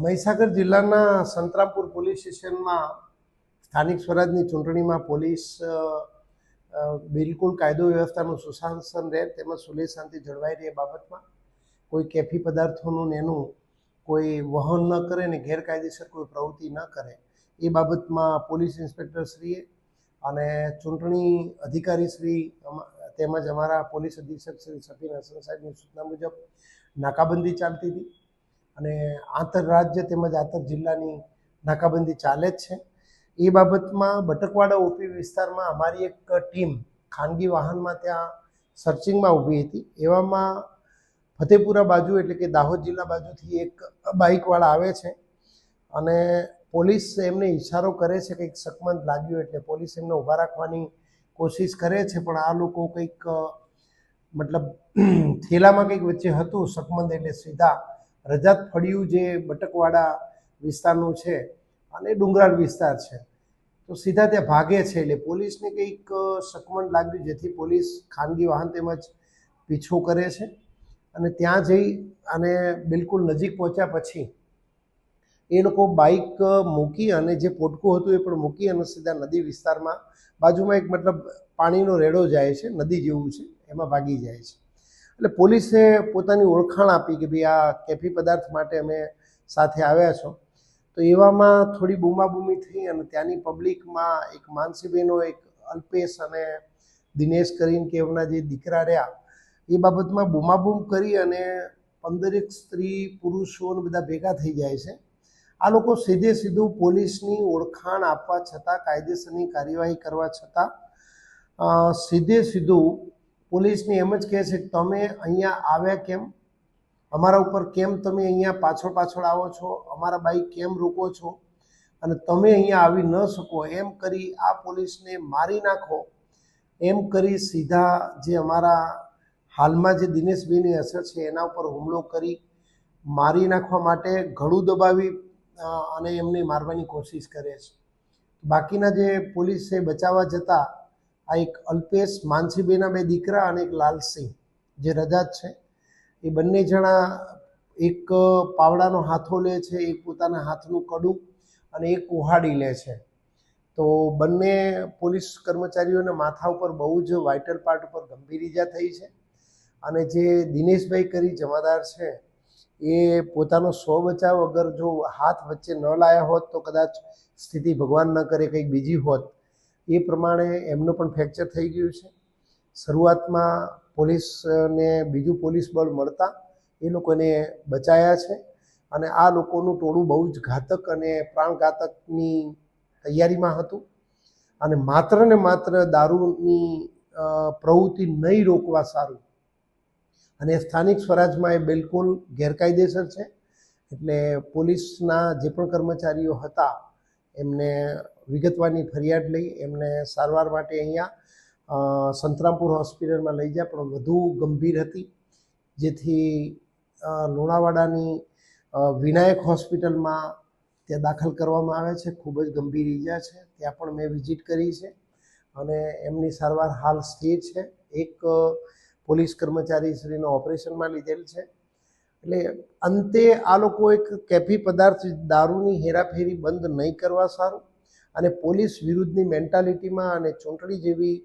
મહીસાગર જિલ્લાના સંતરામપુર પોલીસ સ્ટેશનમાં સ્થાનિક સ્વરાજની ચૂંટણીમાં પોલીસ બિલકુલ કાયદો વ્યવસ્થાનું સુશાસન રહે તેમજ સુલેહ શાંતિ જળવાઈ રહે એ બાબતમાં કોઈ કેફી પદાર્થોનું એનું કોઈ વહન ન કરે ને ગેરકાયદેસર કોઈ પ્રવૃત્તિ ન કરે એ બાબતમાં પોલીસ ઇન્સ્પેક્ટરશ્રીએ અને ચૂંટણી અધિકારીશ્રી તેમજ અમારા પોલીસ અધિક્ષક શ્રી સફીન હસન સાહેબની સૂચના મુજબ નાકાબંધી ચાલતી હતી અને આંતરરાજ્ય તેમજ આંતર જિલ્લાની નાકાબંધી ચાલે જ છે. એ બાબતમાં બટકવાડા ઓપી વિસ્તારમાં અમારી એક ટીમ ખાનગી વાહનમાં ત્યાં સર્ચિંગમાં ઊભી હતી. એવામાં ફતેપુરા બાજુ એટલે કે દાહોદ જિલ્લા બાજુથી એક બાઇકવાળા આવે છે અને પોલીસ એમને ઇશારો કરે છે કંઈક શકમંદ લાગ્યું એટલે પોલીસ એમને ઊભા રાખવાની કોશિશ કરે છે, પણ આ લોકો કંઈક મતલબ થેલામાં કંઈક વચ્ચે હતું શકમંદ એટલે સીધા રજાત ફળિયું જે બટકવાડા વિસ્તારનું છે અને ડુંગરાળ વિસ્તાર છે તો સીધા ત્યાં ભાગે છે. એટલે પોલીસને કંઈક શકમંદ લાગ્યું જેથી પોલીસ ખાનગી વાહન તેમજ પીછો કરે છે અને ત્યાં જઈ અને બિલકુલ નજીક પહોંચ્યા પછી એ લોકો બાઇક મૂકી અને જે પોટકું હતું એ પણ મૂકી અને સીધા નદી વિસ્તારમાં બાજુમાં એક મતલબ પાણીનો રેડો જાય છે, નદી જેવું છે, એમાં ભાગી જાય છે. એટલે પોલીસે પોતાની ઓળખાણ આપી કે ભાઈ આ કેફી પદાર્થ માટે અમે સાથે આવ્યા છો. તો એવામાં થોડી બૂમાબૂમી થઈ અને ત્યાંની પબ્લિકમાં એક માનસીબેનો એક અલ્પેશ અને દિનેશ કરીને કે એમના જે દીકરા રહ્યા એ બાબતમાં બૂમાબૂમ કરી અને 15 સ્ત્રી પુરુષો બધા ભેગા થઈ જાય છે. આ લોકો સીધે સીધું પોલીસની ઓળખાણ આપવા છતાં કાયદેસરની કાર્યવાહી કરવા છતાં સીધે સીધું પોલીસને એમ જ કહે છે કે તમે અહીંયા આવ્યા કેમ, અમારા ઉપર કેમ તમે અહીંયા પાછળ આવો છો, અમારા બાઇક કેમ રોકો છો અને તમે અહીંયા આવી ન શકો એમ કરી આ પોલીસને મારી નાખો એમ કરી સીધા જે અમારા હાલમાં જે દિનેશભાઈની અસર છે એના ઉપર હુમલો કરી મારી નાખવા માટે ગળું દબાવી અને એમને મારવાની કોશિશ કરે છે. બાકીના જે પોલીસે બચાવવા જતાં આ એક અલ્પેશ માનસીબેના 2 દીકરા અને એક લાલસિંહ જે રજાત છે એ બંને જણા એક પાવડાનો હાથો લે છે, એક પોતાના હાથનું કડું અને એક કુહાડી લે છે. તો બંને પોલીસ કર્મચારીઓના માથા ઉપર બહુ જ વાઇટલ પાર્ટ ઉપર ગંભીર ઈજા થઈ છે અને જે દિનેશભાઈ કરી જમાદાર છે એ પોતાનો સ્વ બચાવ અગર જો હાથ વચ્ચે ન લાયા હોત તો કદાચ સ્થિતિ ભગવાન ન કરે કંઈક બીજી હોત. એ પ્રમાણે એમનું પણ ફ્રેક્ચર થઈ ગયું છે. શરૂઆતમાં પોલીસને બીજું પોલીસ બળ મળતા એ લોકોને બચાયા છે અને આ લોકોનું ટોળું બહુ જ ઘાતક અને પ્રાણઘાતકની તૈયારીમાં હતું અને માત્ર ને માત્ર દારૂની પ્રવૃત્તિ નહીં રોકવા સારું અને સ્થાનિક સ્વરાજમાં એ બિલકુલ ગેરકાયદેસર છે. એટલે પોલીસના જે પણ કર્મચારીઓ હતા એમને વિગતવારની ફરિયાદ લઈ એમને સારવાર માટે અહીંયા સંતરામપુર હોસ્પિટલમાં લઈ ગયા પણ વધુ ગંભીર હતી જેથી લુણાવાડાની વિનાયક હોસ્પિટલમાં ત્યાં દાખલ કરવામાં આવે છે. ખૂબ જ ગંભીર ઈજા છે, ત્યાં પણ મેં વિઝિટ કરી છે અને એમની સારવાર હાલ સ્થિર છે. એક પોલીસ કર્મચારીશ્રીનો ઓપરેશનમાં લીધેલ છે. એટલે અંતે આ લોકો એક કેફી પદાર્થ દારૂની હેરાફેરી બંધ નહીં કરવા સારું અને પોલીસ વિરુદ્ધની મેન્ટાલિટીમાં અને ચૂંટણી જેવી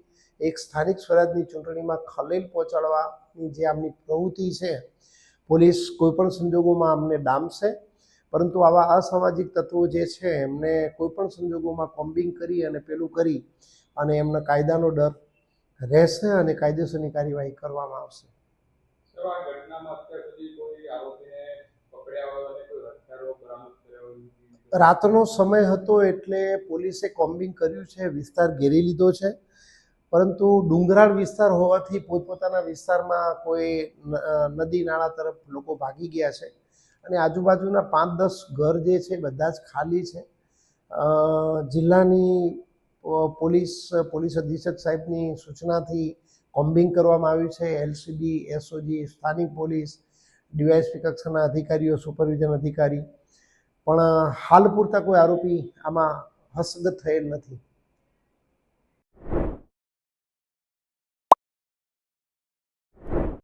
એક સ્થાનિક સ્વરાજની ચૂંટણીમાં ખલેલ પહોંચાડવાની જે આમની પ્રવૃત્તિ છે પોલીસ કોઈપણ સંજોગોમાં અમને ડામશે, પરંતુ આવા અસામાજિક તત્વો જે છે એમને કોઈપણ સંજોગોમાં કોમ્બિંગ કરી અને પેલું કરી અને એમનો કાયદાનો ડર રહેશે અને કાયદેસરની કાર્યવાહી કરવામાં આવશે. રાતનો સમય હતો એટલે પોલીસે કોમ્બિંગ કર્યું છે, વિસ્તાર ઘેરી લીધો છે, પરંતુ ડુંગરાળ વિસ્તાર હોવાથી પોતપોતાના વિસ્તારમાં કોઈ નદી નાળા તરફ લોકો ભાગી ગયા છે અને આજુબાજુના 5-10 ઘર જે છે બધા જ ખાલી છે. જિલ્લાની પોલીસ અધિક્ષક સાહેબની સૂચનાથી કોમ્બિંગ કરવામાં આવ્યું છે. એલસીબી, એસઓજી, સ્થાનિક પોલીસ, ડીવાયએસપી કક્ષાના અધિકારીઓ, સુપરવિઝન અધિકારી, પણ હાલ પૂરતા કોઈ આરોપી આમાં હસ્તગત થયેલ નથી.